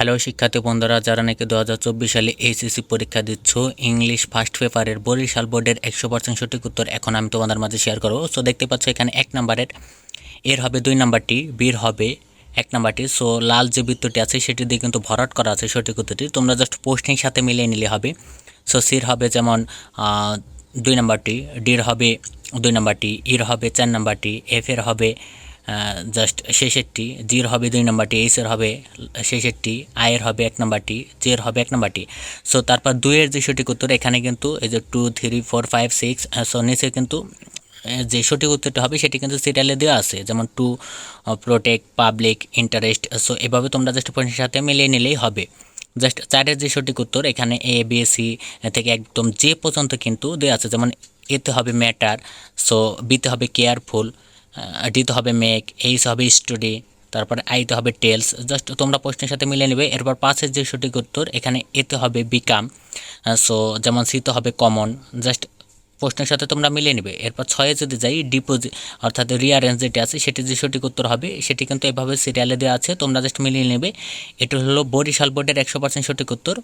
Hello শিক্ষার্থী বন্ধুরা, যারা নাকি 2024 সালে এইচএসসি পরীক্ষা দিচ্ছ, ইংলিশ ফার্স্ট পেপারের বরিশাল বোর্ডের 100% সঠিক উত্তর এখন আমি তোমাদের মাঝে শেয়ার করব। সো দেখতে পাচ্ছ এখানে 1 নাম্বারের এর হবে 2 নাম্বারটি, বির হবে 1 নাম্বারটি। সো লাল যে বৃত্তটি আছে সেটি দিয়ে কিন্তু ভরাট করা আছে সঠিক উত্তরটি, তোমরা জাস্ট পোস্টিং সাথে মিলিয়ে নিলে হবে। সো সির হবে যেমন 2 নাম্বারটি, ডির হবে 2 নাম্বারটি, ইর হবে 4 নাম্বারটি, এফ এর হবে জাস্ট শেষেরটি, জির হবে 2 নাম্বারটি, এইচের হবে শেষেরটি, আয়ের হবে 1 নাম্বারটি, জের হবে 1 নাম্বারটি। সো তারপর 2 এর যে সঠিক উত্তর এখানে কিন্তু এই যে 2 3 4 5 6, সো নিচে কিন্তু যে সঠিক উত্তরটা হবে সেটি কিন্তু সিরিয়ালে দেওয়া আছে, যেমন to protect public interest. So এভাবে তোমরা জাস্ট পয়েন্টের সাথে মিলিয়ে নিলেই হবে। জাস্ট 4-এর যে সঠিক উত্তর এখানে এ বি সি থেকে একদম যে পর্যন্ত কিন্তু দেওয়া আছে, যেমন এতে হবে ম্যাটার, সো বিতে হবে কেয়ারফুল, ডিতে হবে মেক, এইচ হবে স্টাডি, তারপরে আইতে হবে টেলস। জাস্ট তোমরা প্রশ্নের সাথে মিলিয়ে নেবে। এরপর 5-এর যে সঠিক উত্তর এখানে এতে হবে বিকাম, সো যেমন সিতে হবে কমন। জাস্ট প্রশ্নের সাথে তোমরা মিলিয়ে নেবে। এরপর 6-এ যদি যাই, ডিপোজিট অর্থাৎ রিয়ারেঞ্জ যেটি আছে সেটি যে সঠিক উত্তর হবে সেটি কিন্তু এভাবে সিরিয়ালে দেওয়া আছে, তোমরা জাস্ট মিলিয়ে নেবে। এটা হলো বরিশাল বোর্ডের 100% সঠিক উত্তর।